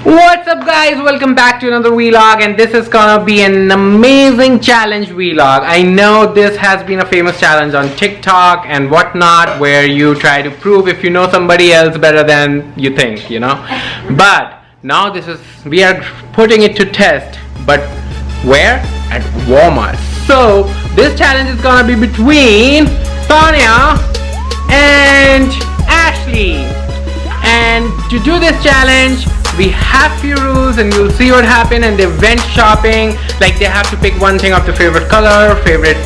What's up guys, welcome back to another vlog, and this is gonna be an amazing challenge vlog. I know this has been a famous challenge on TikTok and whatnot, where you try to prove if you know somebody else better than you think, you know. But now we are putting it to test, but where? At Walmart. So this challenge is gonna be between Tanya and Ashley, and to do this challenge we have few rules and you'll see what happened. And they went shopping, like they have to pick one thing of their favorite color, favorite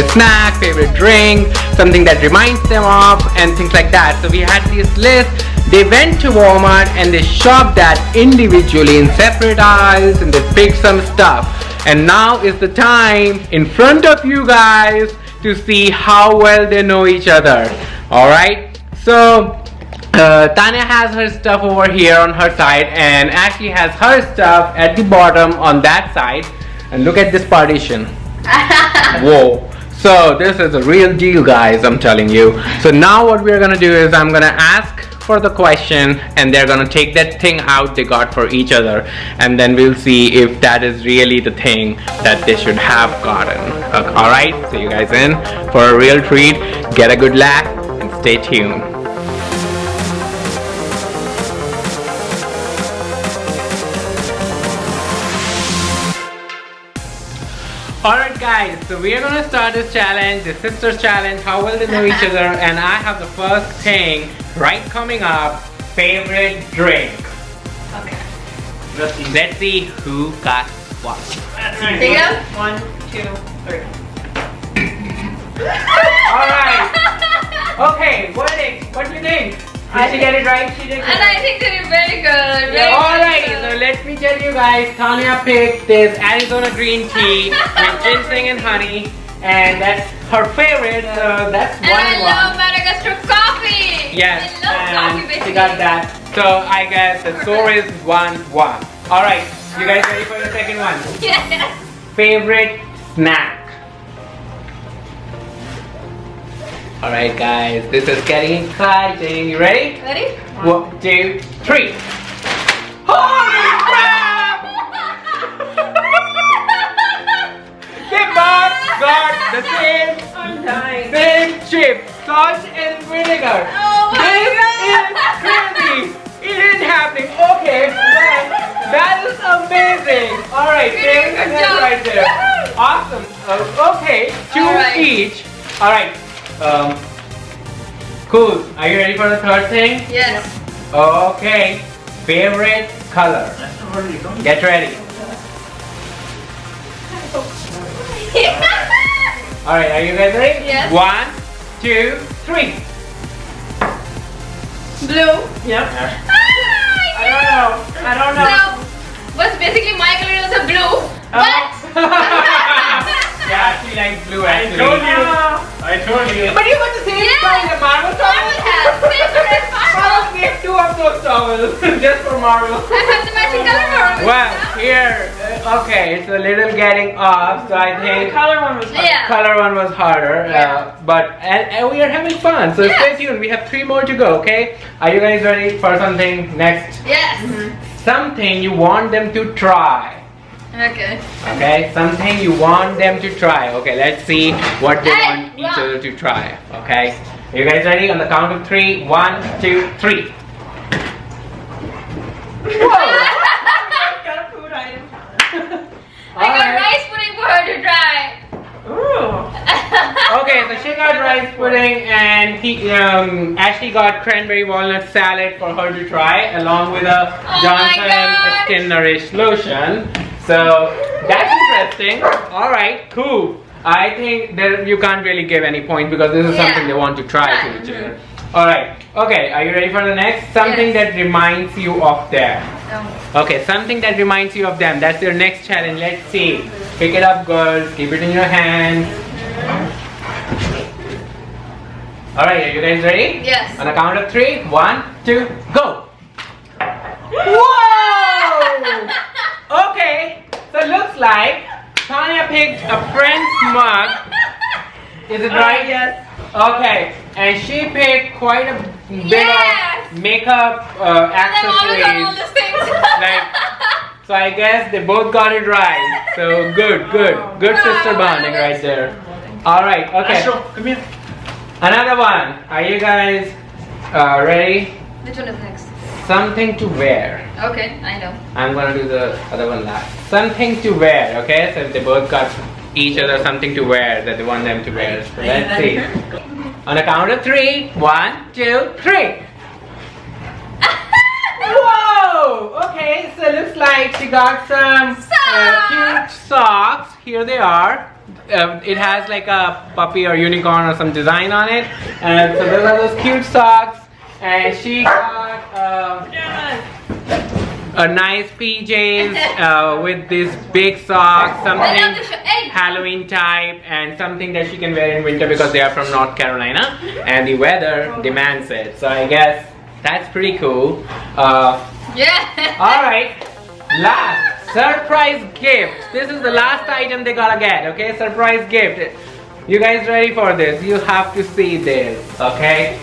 snack, favorite drink, something that reminds them of, and things like that. So we had this list. They went to Walmart and they shopped that individually in separate aisles, and they picked some stuff. And now is the time in front of you guys to see how well they know each other. Alright, so Tanya has her stuff over here on her side, and Ashley has her stuff at the bottom on that side. And look at this partition. Whoa. So this is a real deal, guys, I'm telling you. So now what we're gonna do is I'm gonna ask for the question, and they're gonna take that thing out they got for each other, and then we'll see if that is really the thing that they should have gotten. Alright, so you guys in for a real treat. Get a good laugh and stay tuned. Alright guys, so we are gonna start this challenge, the sisters challenge, how well they know each other, and I have the first thing right coming up, favorite drink. Okay. Let's see who got what. Take it up. 1, 2, 3. Alright. Okay, what do you think? Did she get it right? She did. And I think they did very good. Alright, so let me tell you guys, Tanya picked this Arizona green tea with ginseng and honey, and that's her favorite, so that's and I love Madagascar coffee. Yes, I love coffee basically. she got that. So I guess the score is 1-1. Alright, you guys ready for the second one? Yes. Favorite snack. Alright guys, this is getting exciting. You ready? Ready? 1, 2, 3. Holy crap! They both got the same chip, salt and vinegar. Oh my This is crazy. It is happening. Okay, well, that is amazing. Alright, Really good job. right there. Awesome. Okay, 2 Alright. each. Alright. Cool. Are you ready for the third thing? Yes. Okay. Favorite color. Get ready. Alright, are you guys ready? Yes. 1, 2, 3. Blue. Yep. I don't know. So, was basically my color was a blue. What? Yeah, she likes blue actually. I told you. But you got the same kind of Marvel towel. I'll give 2 of those towels just for Marvel. I have the matching color Marvel. Well, here, okay, it's a little getting off, so I think Color one was fun. Yeah. color one was harder, Yeah. but and we are having fun, so Yes. stay tuned. We have 3 more to go, okay? Are you guys ready for something next? Yes. Something you want them to try. Okay. Okay, something you want them to try. Okay, let's see what they want each wow. other to try. Okay, are you guys ready? On the count of 3, 1, 2, 3. Whoa! Got a food item. I got rice pudding for her to try. Ooh. Okay, so she got rice pudding, and Ashley got cranberry walnut salad for her to try, along with a Oh Johnson my God. Skin Nourish lotion. So that's interesting. All right, cool. I think that you can't really give any point because this is Yeah. something they want to try to each other. All right. Okay, are you ready for the next? Something Yes. that reminds you of them. No. Okay, something that reminds you of them. That's their next challenge. Let's see. Pick it up, girls. Keep it in your hand. Alright, are you guys ready? Yes. On the count of 3, 1, 2, go! Whoa! Okay, so looks like Tanya picked a friend's mug. Is it right? Yes. Okay, and she picked quite a bit Yes. of makeup And I'm always on all accessories. these things. Like, so I guess they both got it right. So good sister bonding right there. All right, okay. Astro, come here. Another one. Are you guys ready? Which one is next? Something to wear. Okay, I know. I'm gonna do the other one last. Something to wear, okay? So if they both got each other something to wear that they want them to wear. So let's see. On a count of 3. 1, 2, 3. Whoa! Okay, so looks like she got some cute socks. Here they are. It has like a puppy or unicorn or some design on it. And so those are those cute socks. And she got a nice PJs with this big socks, something Halloween type, and something that she can wear in winter because they are from North Carolina and the weather demands it. So I guess that's pretty cool. Yeah. Alright, last surprise gift. This is the last item they gotta get, okay? Surprise gift. You guys ready for this? You have to see this, okay?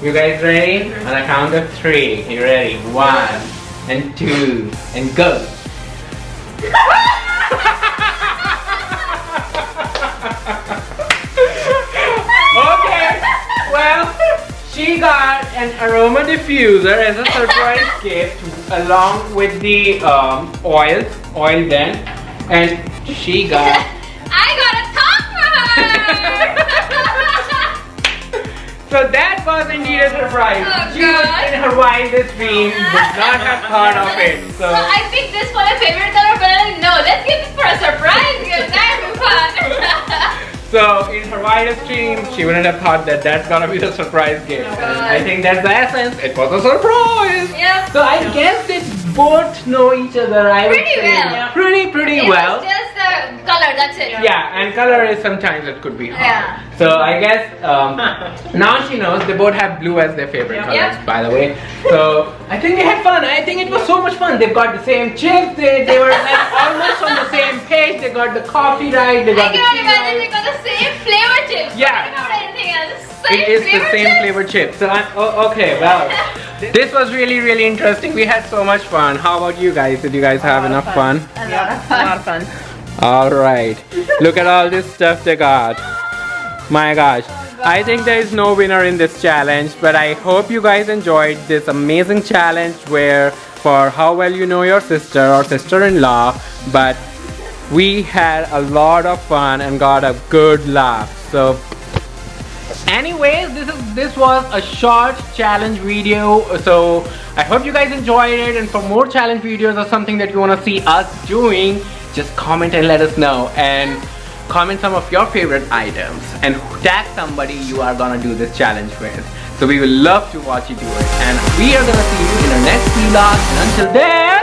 You guys ready? On a count of 3. You ready? 1 and 2 and go. Okay, well, she got an aroma diffuser as a surprise gift along with the oil then, and she got I got a top for her. So that was indeed a surprise. Oh, She was God. in her wildest dreams, would not have thought of it. So So I picked this for my favorite color, but I'm like, no, let's give this for a surprise because that would be fun. So in her wildest dreams, she wouldn't have thought that that's gonna be the surprise gift. And I think that's the essence. It was a surprise. Yep. So I guess they both know each other. I would Pretty say. well. Pretty It well. was just the color, that's it. Yeah, and color is sometimes it could be hard. Yeah. So I guess now she knows they both have blue as their favorite colors, Yeah. by the way. So I think they had fun. I think it was so much fun. They've got the same chips. They were like almost on the same page. They got the coffee right. They I got the cannot tea imagine they right. got the same flavor chips. Yeah. Forget about anything else. Same It is the flavor same chips. flavor chip. So okay, well, this was really interesting. We had so much fun. How about you guys? Did you guys have enough fun? A lot of fun. All right. Look at all this stuff they got. My gosh. I think there is no winner in this challenge, but I hope you guys enjoyed this amazing challenge where for how well you know your sister or sister-in-law, but we had a lot of fun and got a good laugh. So anyways, this was a short challenge video, so I hope you guys enjoyed it, and for more challenge videos or something that you want to see us doing, just comment and let us know, and comment some of your favorite items and tag somebody you are gonna do this challenge with. So we will love to watch you do it, and we are gonna see you in our next vlog, and until then,